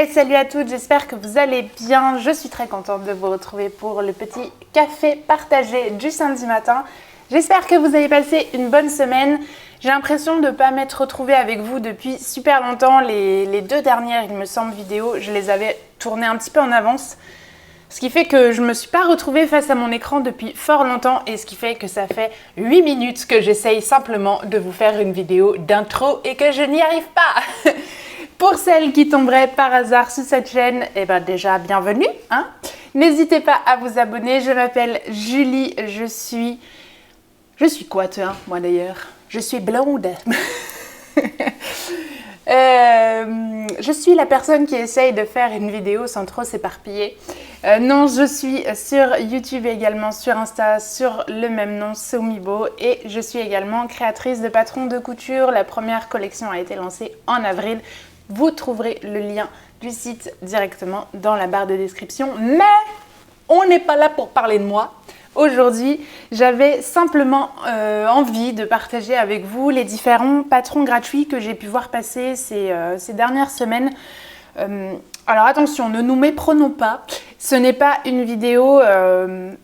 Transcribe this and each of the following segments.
Hey, salut à toutes, j'espère que vous allez bien. Je suis très contente de vous retrouver pour le petit café partagé du samedi matin. J'espère que vous avez passé une bonne semaine. J'ai l'impression de ne pas m'être retrouvée avec vous depuis super longtemps. Les deux dernières, il me semble, vidéos, je les avais tournées un petit peu en avance. Ce qui fait que je ne me suis pas retrouvée face à mon écran depuis fort longtemps et ce qui fait que ça fait 8 minutes que j'essaye simplement de vous faire une vidéo d'intro et que je n'y arrive pas. Pour celles qui tomberaient par hasard sur cette chaîne, eh ben déjà bienvenue, hein. N'hésitez pas à vous abonner. Je m'appelle Julie, je suis quoi toi, moi d'ailleurs? Je suis blonde. Je suis la personne qui essaye de faire une vidéo sans trop s'éparpiller. Non, je suis sur YouTube également, sur Insta, sur le même nom, Somibo. Et je suis également créatrice de patrons de couture. La première collection a été lancée en avril. Vous trouverez le lien du site directement dans la barre de description. Mais on n'est pas là pour parler de moi. Aujourd'hui, j'avais simplement envie de partager avec vous les différents patrons gratuits que j'ai pu voir passer ces dernières semaines. Alors attention, ne nous méprenons pas, ce n'est pas une vidéo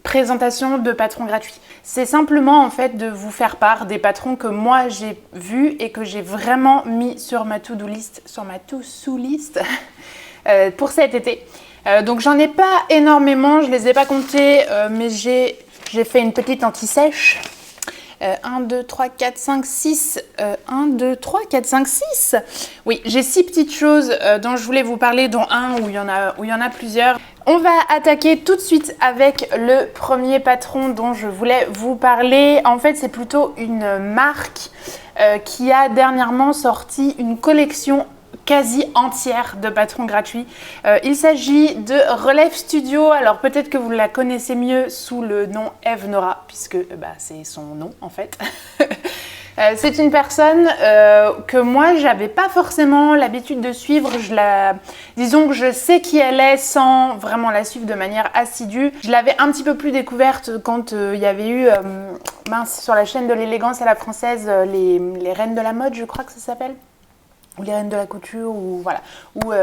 présentation de patrons gratuits. C'est simplement en fait de vous faire part des patrons que moi j'ai vus et que j'ai vraiment mis sur ma to-do list, pour cet été. Donc j'en ai pas énormément, je les ai pas comptés, mais j'ai fait une petite anti-sèche. 1, 2, 3, 4, 5, 6. 1, 2, 3, 4, 5, 6. Oui, j'ai 6 petites choses dont je voulais vous parler, dont un où il y en a plusieurs. On va attaquer tout de suite avec le premier patron dont je voulais vous parler. En fait, c'est plutôt une marque qui a dernièrement sorti une collection quasi entière de patrons gratuits. Il s'agit de Relève Studio. Alors peut-être que vous la connaissez mieux sous le nom Eve Nora, puisque c'est son nom en fait. C'est une personne que moi j'avais pas forcément l'habitude de suivre. Disons que je sais qui elle est sans vraiment la suivre de manière assidue. Je l'avais un petit peu plus découverte quand il y avait eu sur la chaîne de l'élégance à la française les reines de la mode, je crois que ça s'appelle. Ou les reines de la couture, ou voilà,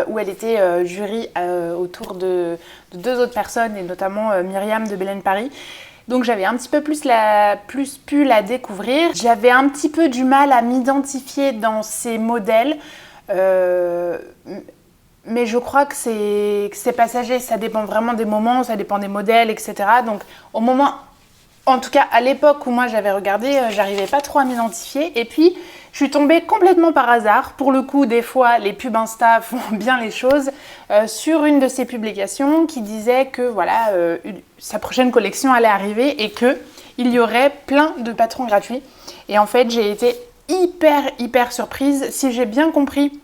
où elle était jury autour de deux autres personnes, et notamment Myriam de Belen Paris. Donc j'avais un petit peu plus pu la découvrir. J'avais un petit peu du mal à m'identifier dans ces modèles, mais je crois que c'est passager, ça dépend vraiment des moments, ça dépend des modèles, etc. Donc au moment, en tout cas à l'époque où moi j'avais regardé, j'arrivais pas trop à m'identifier. Et puis je suis tombée complètement par hasard, pour le coup des fois les pubs Insta font bien les choses, sur une de ses publications qui disait que voilà, sa prochaine collection allait arriver et qu'il y aurait plein de patrons gratuits. Et en fait j'ai été hyper surprise. Si j'ai bien compris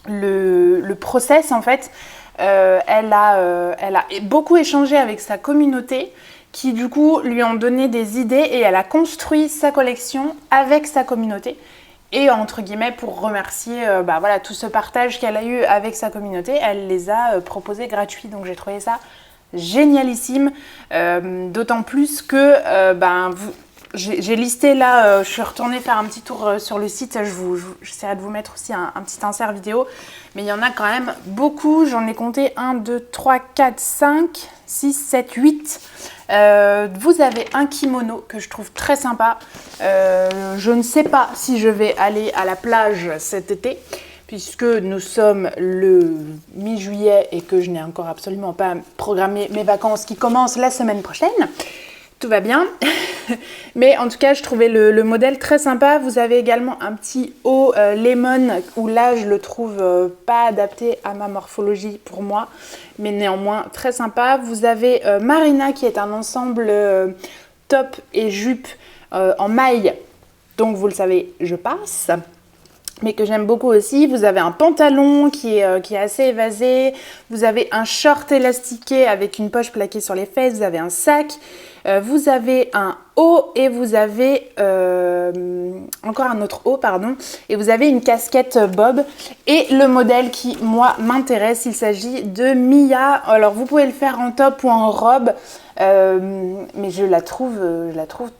le process en fait, elle a beaucoup échangé avec sa communauté qui du coup lui ont donné des idées et elle a construit sa collection avec sa communauté. Et entre guillemets, pour remercier voilà, tout ce partage qu'elle a eu avec sa communauté, elle les a proposés gratuits. Donc j'ai trouvé ça génialissime. D'autant plus que j'ai listé là, je suis retournée faire un petit tour sur le site. J'essaierai de vous mettre aussi un petit insert vidéo. Mais il y en a quand même beaucoup. J'en ai compté 1, 2, 3, 4, 5, 6, 7, 8. Vous avez un kimono que je trouve très sympa. Je ne sais pas si je vais aller à la plage cet été, puisque nous sommes le mi-juillet et que je n'ai encore absolument pas programmé mes vacances qui commencent la semaine prochaine. Tout va bien. Mais en tout cas, je trouvais le modèle très sympa. Vous avez également un petit haut lemon où là, je le trouve pas adapté à ma morphologie pour moi, mais néanmoins très sympa. Vous avez Marina qui est un ensemble top et jupe en maille. Donc vous le savez, je passe. Mais que j'aime beaucoup aussi. Vous avez un pantalon qui est assez évasé. Vous avez un short élastiqué avec une poche plaquée sur les fesses. Vous avez un sac. Vous avez un haut et vous avez encore un autre haut, pardon. Et vous avez une casquette bob. Et le modèle qui, moi, m'intéresse, il s'agit de Mia. Alors, vous pouvez le faire en top ou en robe. Mais je la trouve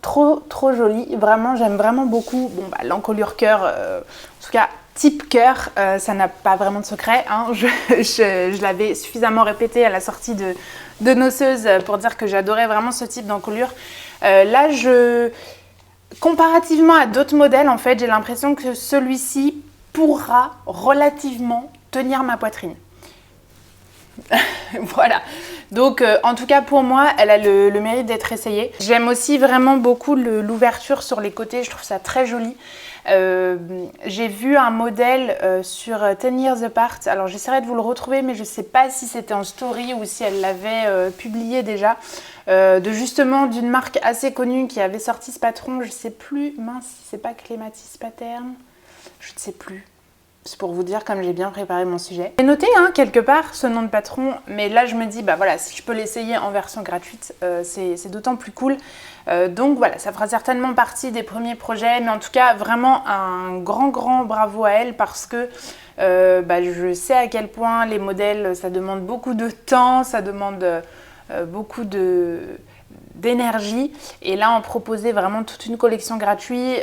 trop jolie. Vraiment, j'aime vraiment beaucoup. Bon, l'encolure cœur, en tout cas, type cœur, ça n'a pas vraiment de secret, hein. Je l'avais suffisamment répété à la sortie de Noceuse pour dire que j'adorais vraiment ce type d'encolure. Là, comparativement à d'autres modèles, en fait, j'ai l'impression que celui-ci pourra relativement tenir ma poitrine. Voilà, donc en tout cas pour moi elle a le mérite d'être essayée. J'aime aussi vraiment beaucoup l'ouverture sur les côtés, je trouve ça très joli. J'ai vu un modèle sur 10 Years Apart, alors j'essaierai de vous le retrouver mais je ne sais pas si c'était en story ou si elle l'avait publié déjà, d'une marque assez connue qui avait sorti ce patron, je ne sais plus, mince si c'est pas Clématis Pattern, je ne sais plus. C'est pour vous dire comme j'ai bien préparé mon sujet. J'ai noté quelque part ce nom de patron, mais là je me dis bah voilà, si je peux l'essayer en version gratuite, c'est d'autant plus cool. Donc voilà, ça fera certainement partie des premiers projets, mais en tout cas vraiment un grand bravo à elle parce que je sais à quel point les modèles ça demande beaucoup de temps, ça demande beaucoup d'énergie, et là on proposait vraiment toute une collection gratuite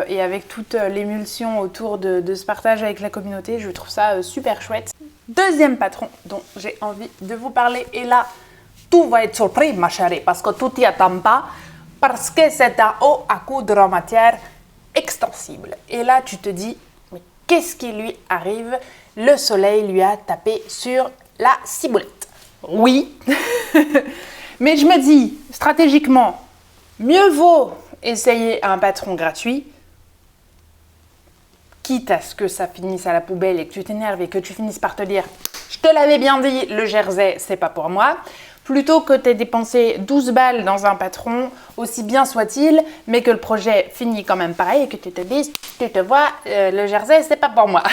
et avec toute l'émulsion autour de ce partage avec la communauté, je trouve ça super chouette. Deuxième patron dont j'ai envie de vous parler, et là tout va être surpris ma chérie parce que tout n'y attend pas, parce que c'est un haut à coudre en matière extensible. Et là tu te dis mais qu'est-ce qui lui arrive? Le soleil lui a tapé sur la ciboulette. Oui. Mais je me dis, stratégiquement, mieux vaut essayer un patron gratuit, quitte à ce que ça finisse à la poubelle et que tu t'énerves et que tu finisses par te dire « Je te l'avais bien dit, le jersey, c'est pas pour moi », plutôt que tu aies dépensé 12 balles dans un patron, aussi bien soit-il, mais que le projet finit quand même pareil et que tu te dises « Tu te vois, le jersey, c'est pas pour moi ».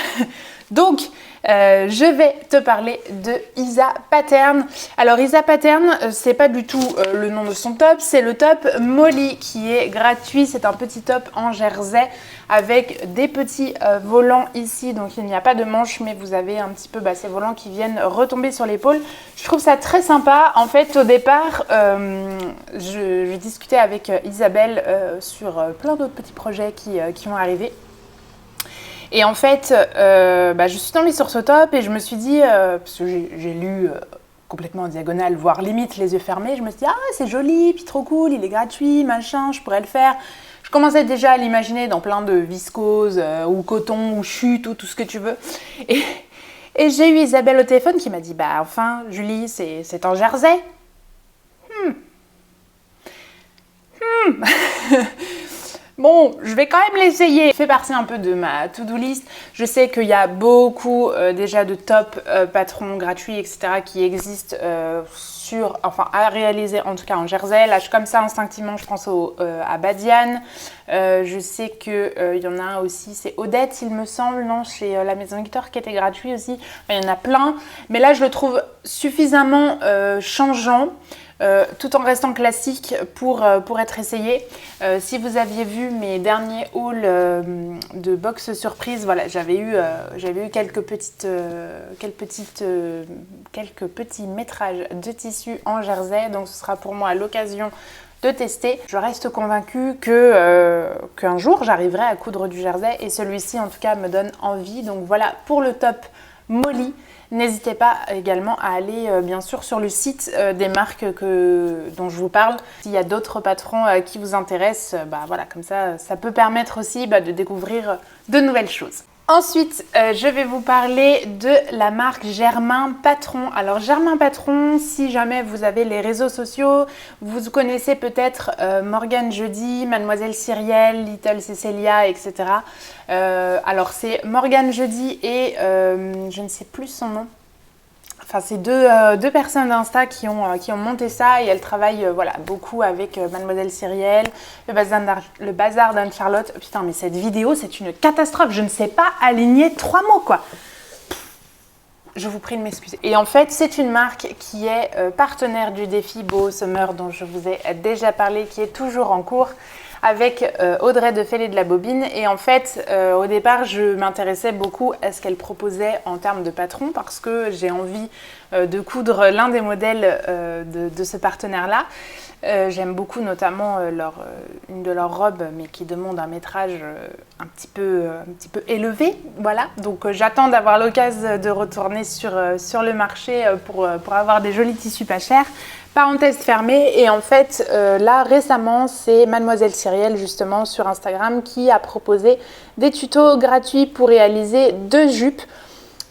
Donc, je vais te parler de Isa Pattern. Alors Isa Pattern, c'est pas du tout le nom de son top, c'est le top Molly qui est gratuit. C'est un petit top en jersey avec des petits volants ici. Donc il n'y a pas de manche, mais vous avez un petit peu ces volants qui viennent retomber sur l'épaule. Je trouve ça très sympa. En fait, au départ, je discutais avec Isabelle sur plein d'autres petits projets qui vont arriver. Et en fait, je suis tombée sur ce top et je me suis dit, parce que j'ai lu complètement en diagonale, voire limite les yeux fermés, je me suis dit, ah c'est joli, puis trop cool, il est gratuit, machin, je pourrais le faire. Je commençais déjà à l'imaginer dans plein de viscose ou coton ou chute ou tout ce que tu veux. Et j'ai eu Isabelle au téléphone qui m'a dit, bah enfin Julie, c'est en jersey. Bon, je vais quand même l'essayer. Ça fait partie un peu de ma to-do list. Je sais qu'il y a beaucoup déjà de top patrons gratuits, etc. qui existent à réaliser en tout cas en jersey. Là, comme ça, instinctivement, je pense à Badiane. Je sais qu'il y en a un aussi, c'est Odette, il me semble, non, chez la Maison Victor qui était gratuit aussi. Enfin, il y en a plein. Mais là, je le trouve suffisamment changeant. Tout en restant classique pour être essayé. Si vous aviez vu mes derniers hauls de box surprise, voilà, j'avais eu quelques petits métrages de tissu en jersey, donc ce sera pour moi l'occasion de tester. Je reste convaincue qu'un jour j'arriverai à coudre du jersey et celui-ci en tout cas me donne envie. Donc voilà pour le top Molly. N'hésitez pas également à aller bien sûr sur le site des marques dont je vous parle. S'il y a d'autres patrons qui vous intéressent, voilà, comme ça, ça peut permettre aussi de découvrir de nouvelles choses. Ensuite, je vais vous parler de la marque Germain Patron. Alors Germain Patron, si jamais vous avez les réseaux sociaux, vous connaissez peut-être Morgane Jeudi, Mademoiselle Cyrielle, Little Cecilia, etc. Alors c'est Morgane Jeudi et je ne sais plus son nom. Enfin, c'est deux personnes d'Insta qui ont monté ça et elles travaillent beaucoup avec Mademoiselle Cyrielle, le bazar d'Anne-Charlotte. Putain, mais cette vidéo, c'est une catastrophe. Je ne sais pas aligner 3 mots, quoi. Je vous prie de m'excuser. Et en fait, c'est une marque qui est partenaire du défi Beau Summer dont je vous ai déjà parlé, qui est toujours en cours. avec Audrey de Fêlé de la Bobine. Et en fait, au départ, je m'intéressais beaucoup à ce qu'elle proposait en termes de patron parce que j'ai envie de coudre l'un des modèles de ce partenaire-là. J'aime beaucoup notamment une de leurs robes, mais qui demande un métrage un petit peu élevé. Voilà. Donc j'attends d'avoir l'occasion de retourner sur le marché pour avoir des jolis tissus pas chers. Parenthèse fermée. Et en fait, là récemment, c'est Mademoiselle Cyrielle justement sur Instagram qui a proposé des tutos gratuits pour réaliser 2 jupes.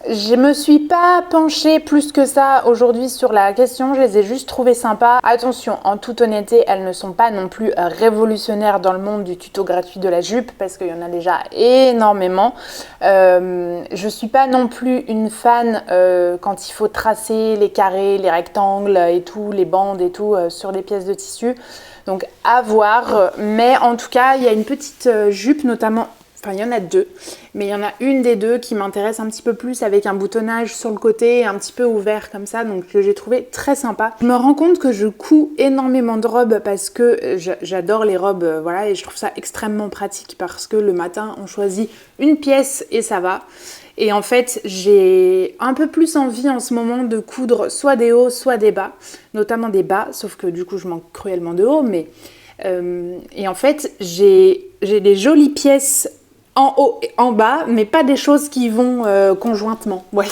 Je me suis pas penchée plus que ça aujourd'hui sur la question, je les ai juste trouvées sympas. Attention, en toute honnêteté, elles ne sont pas non plus révolutionnaires dans le monde du tuto gratuit de la jupe parce qu'il y en a déjà énormément. Je suis pas non plus une fan quand il faut tracer les carrés, les rectangles et tout, les bandes et tout sur des pièces de tissu. Donc à voir, mais en tout cas, il y a une petite jupe notamment. Enfin, il y en a 2, mais il y en a une des 2 qui m'intéresse un petit peu plus avec un boutonnage sur le côté, un petit peu ouvert comme ça, donc que j'ai trouvé très sympa. Je me rends compte que je couds énormément de robes parce que j'adore les robes, voilà, et je trouve ça extrêmement pratique parce que le matin, on choisit une pièce et ça va. Et en fait, j'ai un peu plus envie en ce moment de coudre soit des hauts, soit des bas, notamment des bas, sauf que du coup, je manque cruellement de hauts, mais... et en fait, j'ai des jolies pièces en haut et en bas, mais pas des choses qui vont conjointement. Ouais.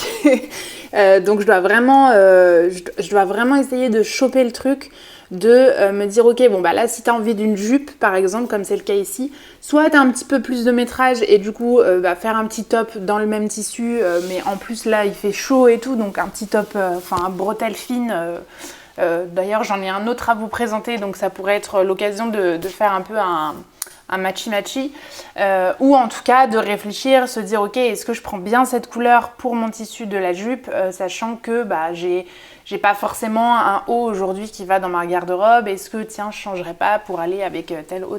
Donc je dois vraiment essayer de choper le truc, de me dire ok, bon bah là si tu as envie d'une jupe par exemple, comme c'est le cas ici, soit tu as un petit peu plus de métrage et du coup faire un petit top dans le même tissu, mais en plus là il fait chaud et tout, donc un petit top, un bretelle fine. D'ailleurs j'en ai un autre à vous présenter, donc ça pourrait être l'occasion de faire un peu un matchy-matchy, ou en tout cas de réfléchir, se dire ok, est-ce que je prends bien cette couleur pour mon tissu de la jupe, sachant que j'ai pas forcément un haut aujourd'hui qui va dans ma garde-robe, est-ce que tiens je changerais pas pour aller avec tel haut.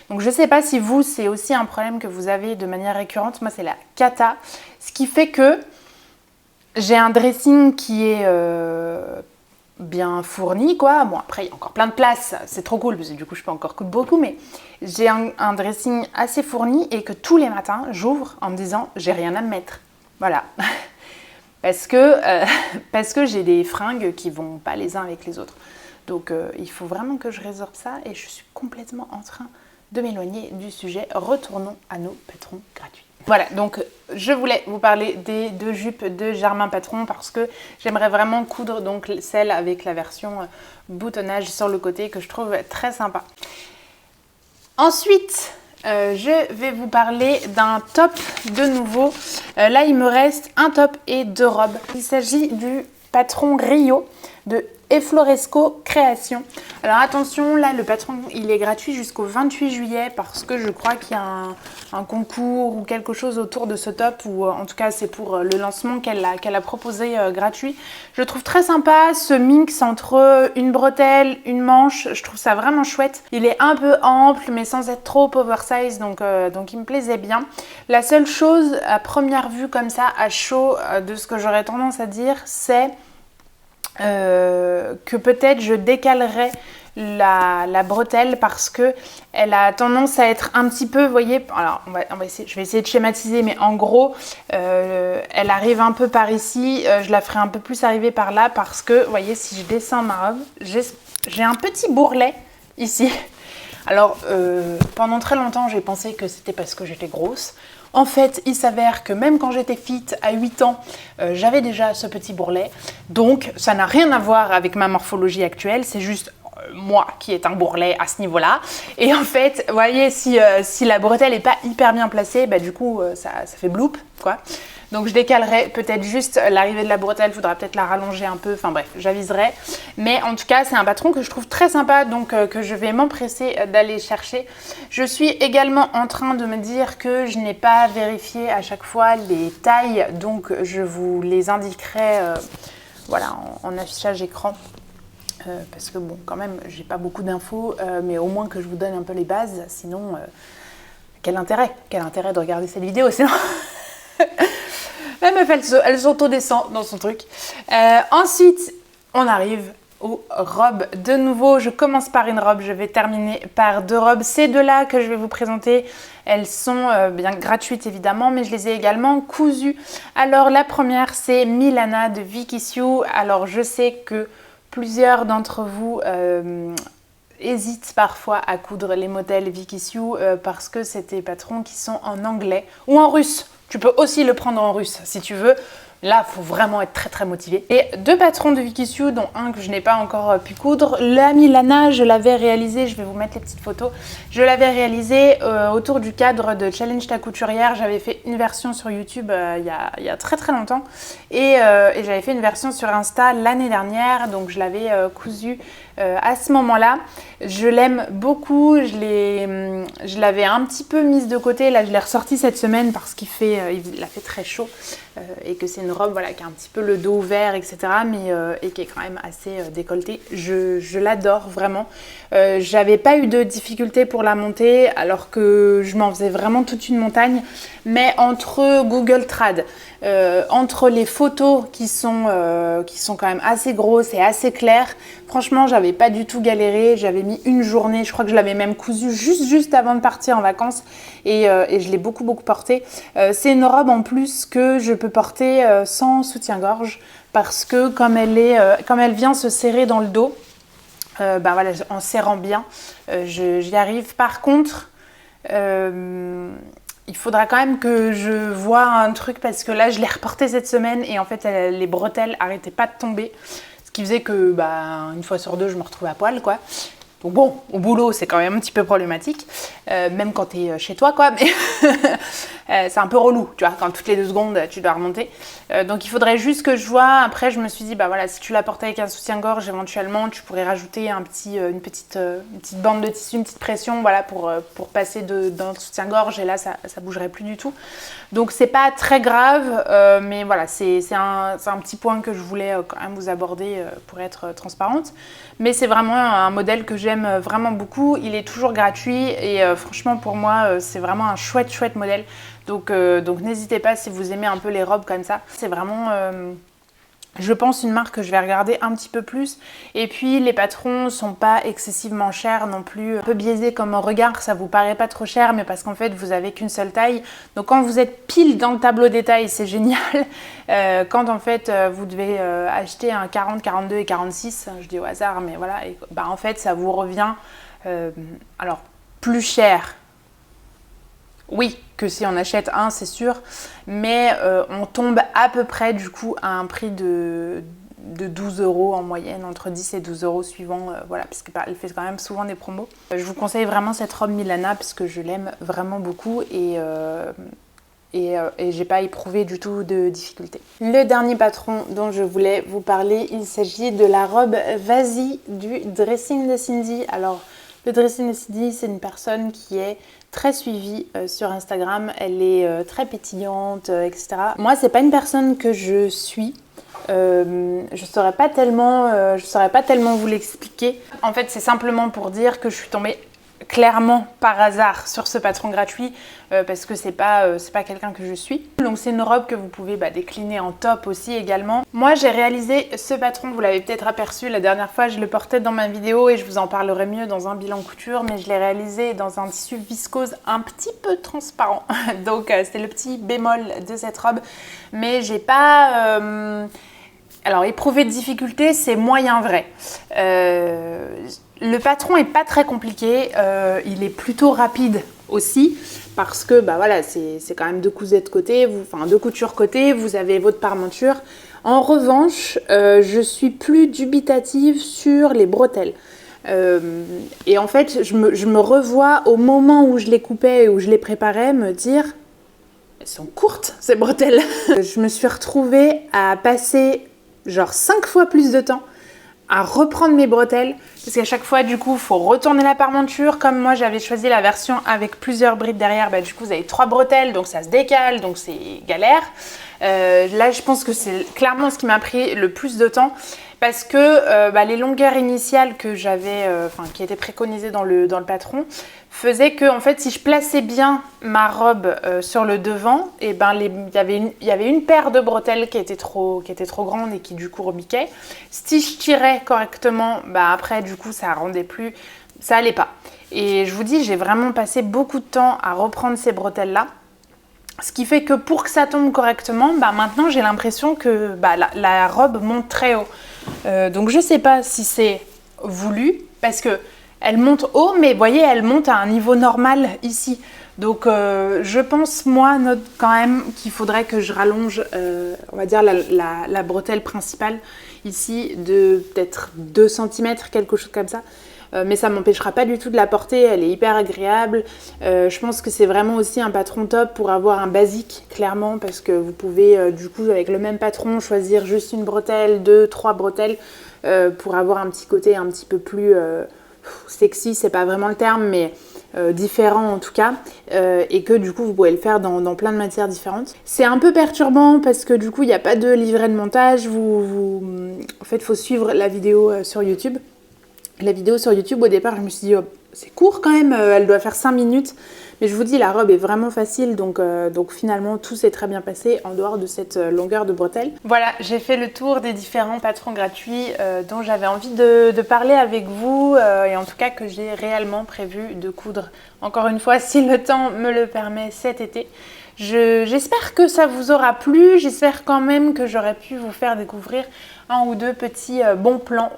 Donc je sais pas si vous c'est aussi un problème que vous avez de manière récurrente, moi c'est la cata, ce qui fait que j'ai un dressing qui est bien fourni quoi. Bon après il y a encore plein de place, c'est trop cool parce que du coup je peux encore coudre beaucoup, mais j'ai un dressing assez fourni et que tous les matins j'ouvre en me disant j'ai rien à me mettre. Voilà. parce que j'ai des fringues qui vont pas les uns avec les autres. Donc il faut vraiment que je résorbe ça et je suis complètement en train de m'éloigner du sujet. Retournons à nos patrons gratuits. Voilà, donc je voulais vous parler des 2 jupes de Germain Patron parce que j'aimerais vraiment coudre donc celle avec la version boutonnage sur le côté que je trouve très sympa. Ensuite, je vais vous parler d'un top de nouveau. Là, il me reste un top et 2 robes. Il s'agit du patron Rio de Efloresco Création. Alors attention, là le patron il est gratuit jusqu'au 28 juillet parce que je crois qu'il y a un concours ou quelque chose autour de ce top, ou en tout cas c'est pour le lancement qu'elle a proposé gratuit. Je trouve très sympa ce mix entre une bretelle, une manche, je trouve ça vraiment chouette. Il est un peu ample mais sans être trop oversize, donc il me plaisait bien. La seule chose à première vue comme ça à chaud de ce que j'aurais tendance à dire, c'est que peut-être je décalerai la bretelle parce que elle a tendance à être un petit peu, vous voyez, alors je vais essayer de schématiser, mais en gros elle arrive un peu par ici, je la ferai un peu plus arriver par là parce que, vous voyez, si je descends ma robe, j'ai un petit bourrelet ici. Alors pendant très longtemps j'ai pensé que c'était parce que j'étais grosse. En fait, il s'avère que même quand j'étais fit à 8 ans, j'avais déjà ce petit bourrelet. Donc, ça n'a rien à voir avec ma morphologie actuelle. C'est juste moi qui est un bourrelet à ce niveau-là. Et en fait, vous voyez, si la bretelle n'est pas hyper bien placée, bah, du coup, ça fait bloop, quoi. Donc je décalerai peut-être juste l'arrivée de la bretelle, il faudra peut-être la rallonger un peu, enfin bref, j'aviserai. Mais en tout cas, c'est un patron que je trouve très sympa, donc que je vais m'empresser d'aller chercher. Je suis également en train de me dire que je n'ai pas vérifié à chaque fois les tailles, donc je vous les indiquerai voilà, en affichage écran. Parce que bon, quand même, j'ai pas beaucoup d'infos, mais au moins que je vous donne un peu les bases, sinon, quel intérêt de regarder cette vidéo, sinon... La meuf, elle s'autodescend dans son truc. Ensuite, on arrive aux robes. De nouveau, je commence par une robe, je vais terminer par 2 robes. Ces 2-là que je vais vous présenter, elles sont bien gratuites évidemment, mais je les ai également cousues. Alors la première, c'est Milana de Vicky Sue. Alors je sais que plusieurs d'entre vous hésitent parfois à coudre les modèles Vicky Sue parce que c'est des patrons qui sont en anglais ou en russe. Tu peux aussi le prendre en russe si tu veux. Là, il faut vraiment être très motivé. Et 2 patrons de Vicky Sue, dont un que je n'ai pas encore pu coudre. La Milana, je l'avais réalisé, je vais vous mettre les petites photos. Je l'avais réalisé autour du cadre de Challenge ta couturière. J'avais fait une version sur YouTube il y a très longtemps. Et j'avais fait une version sur Insta l'année dernière. Donc je l'avais cousu à ce moment-là. Je l'aime beaucoup. Je l'avais un petit peu mise de côté. Là, je l'ai ressortie cette semaine parce qu'il a fait très chaud. Et que c'est une robe voilà, qui a un petit peu le dos ouvert, etc. Et qui est quand même assez décolletée. Je l'adore vraiment. J'avais pas eu de difficulté pour la monter alors que je m'en faisais vraiment toute une montagne. Mais entre Google Trad, entre les photos qui sont quand même assez grosses et assez claires, franchement j'avais pas du tout galéré. J'avais mis une journée, je crois que je l'avais même cousue juste avant de partir en vacances et je l'ai beaucoup portée. C'est une robe en plus que je peux porter sans soutien-gorge parce que comme elle vient se serrer dans le dos, voilà, en serrant bien, j'y arrive. Par contre, il faudra quand même que je vois un truc parce que là je l'ai reporté cette semaine et en fait les bretelles arrêtaient pas de tomber, ce qui faisait que une fois sur 2 je me retrouvais à poil quoi. Donc bon, au boulot c'est quand même un petit peu problématique, même quand t'es chez toi quoi, mais c'est un peu relou, tu vois, quand toutes les 2 secondes tu dois remonter. Donc il faudrait juste que je vois. Après je me suis dit, voilà, si tu la portes avec un soutien-gorge, éventuellement tu pourrais rajouter une petite bande de tissu, une petite pression, voilà, pour passer dans le soutien-gorge et là ça bougerait plus du tout. Donc c'est pas très grave, mais voilà, c'est un petit point que je voulais quand même vous aborder pour être transparente. Mais c'est vraiment un modèle que j'aime vraiment beaucoup. Il est toujours gratuit et franchement pour moi c'est vraiment un chouette modèle. Donc n'hésitez pas si vous aimez un peu les robes comme ça. C'est vraiment, je pense, une marque que je vais regarder un petit peu plus. Et puis les patrons sont pas excessivement chers non plus. Un peu biaisé comme regard, ça vous paraît pas trop cher, mais parce qu'en fait vous avez qu'une seule taille. Donc quand vous êtes pile dans le tableau des tailles, c'est génial. Quand en fait vous devez acheter un 40, 42 et 46, je dis au hasard, mais voilà, et, en fait ça vous revient alors plus cher. Oui, que si on achète un, c'est sûr, mais on tombe à peu près du coup à un prix de 12 € en moyenne, entre 10 et 12 € suivant, voilà, parce qu'elle fait quand même souvent des promos. Je vous conseille vraiment cette robe Milana parce que je l'aime vraiment beaucoup et j'ai pas éprouvé du tout de difficulté. Le dernier patron dont je voulais vous parler, il s'agit de la robe Vas-y du Dressing de Cindy. Alors, le Dressing de Cindy, c'est une personne qui est très suivie sur Instagram. Elle est très pétillante, etc. Moi, c'est pas une personne que je suis. Je saurais pas tellement vous l'expliquer. En fait, c'est simplement pour dire que je suis tombée clairement par hasard sur ce patron gratuit parce que c'est pas quelqu'un que je suis. Donc c'est une robe que vous pouvez décliner en top aussi également. Moi j'ai réalisé ce patron, vous l'avez peut-être aperçu la dernière fois, je le portais dans ma vidéo et je vous en parlerai mieux dans un bilan couture, mais je l'ai réalisé dans un tissu viscose un petit peu transparent. Donc c'est le petit bémol de cette robe, mais j'ai pas... Alors éprouver de difficulté, c'est moyen vrai. Le patron est pas très compliqué, il est plutôt rapide aussi parce que voilà, c'est quand même 2 cousettes côté, 2 coutures côté, vous avez votre parmenture. En revanche, je suis plus dubitative sur les bretelles. Et en fait, je me revois au moment où je les coupais et où je les préparais me dire elles sont courtes ces bretelles. Je me suis retrouvée à passer genre 5 fois plus de temps à reprendre mes bretelles parce qu'à chaque fois du coup il faut retourner la parmenture. Comme moi j'avais choisi la version avec plusieurs brides derrière, du coup vous avez 3 bretelles donc ça se décale, donc c'est galère. Là, je pense que c'est clairement ce qui m'a pris le plus de temps parce que les longueurs initiales que j'avais, qui étaient préconisées dans le patron, faisaient que, en fait, si je plaçais bien ma robe sur le devant, et il y avait une paire de bretelles qui était trop grande et qui du coup rebiquait. Si je tirais correctement, après du coup ça rendait plus, ça allait pas. Et je vous dis, j'ai vraiment passé beaucoup de temps à reprendre ces bretelles là. Ce qui fait que pour que ça tombe correctement, maintenant j'ai l'impression que la robe monte très haut. Donc je sais pas si c'est voulu, parce que elle monte haut, mais vous voyez, elle monte à un niveau normal ici. Donc je pense moi quand même qu'il faudrait que je rallonge, on va dire la bretelle principale ici de peut-être 2 cm, quelque chose comme ça. Mais ça ne m'empêchera pas du tout de la porter, elle est hyper agréable. Je pense que c'est vraiment aussi un patron top pour avoir un basique, clairement, parce que vous pouvez du coup avec le même patron choisir juste une bretelle, 2, 3 bretelles pour avoir un petit côté un petit peu plus sexy, c'est pas vraiment le terme, mais différent en tout cas, et que du coup vous pouvez le faire dans plein de matières différentes. C'est un peu perturbant parce que du coup il n'y a pas de livret de montage, en fait il faut suivre la vidéo sur YouTube. La vidéo sur YouTube, au départ, je me suis dit, oh, c'est court quand même, elle doit faire 5 minutes. Mais je vous dis, la robe est vraiment facile, donc finalement, tout s'est très bien passé en dehors de cette longueur de bretelle. Voilà, j'ai fait le tour des différents patrons gratuits dont j'avais envie de parler avec vous, et en tout cas que j'ai réellement prévu de coudre. Encore une fois, si le temps me le permet cet été. J'espère que ça vous aura plu, j'espère quand même que j'aurais pu vous faire découvrir un ou deux petits bons plans,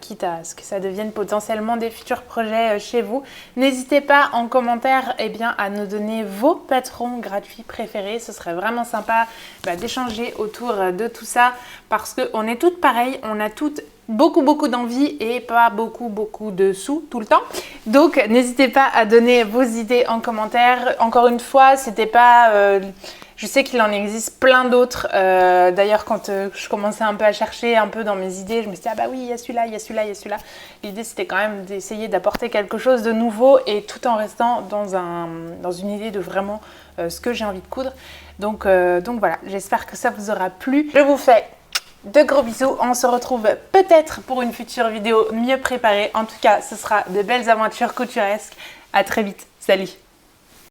quitte à ce que ça devienne potentiellement des futurs projets chez vous. N'hésitez pas en commentaire à nous donner vos patrons gratuits préférés, ce serait vraiment sympa d'échanger autour de tout ça parce qu'on est toutes pareilles, on a toutes beaucoup d'envie et pas beaucoup de sous tout le temps. Donc n'hésitez pas à donner vos idées en commentaire. Encore une fois, c'était pas... je sais qu'il en existe plein d'autres. D'ailleurs, quand je commençais un peu à chercher un peu dans mes idées, je me suis dit, ah bah oui, il y a celui-là, il y a celui-là, il y a celui-là. L'idée, c'était quand même d'essayer d'apporter quelque chose de nouveau et tout en restant dans une idée de vraiment ce que j'ai envie de coudre. Donc voilà, j'espère que ça vous aura plu. Je vous fais de gros bisous, on se retrouve peut-être pour une future vidéo mieux préparée. En tout cas, ce sera de belles aventures couturesques. À très vite, salut!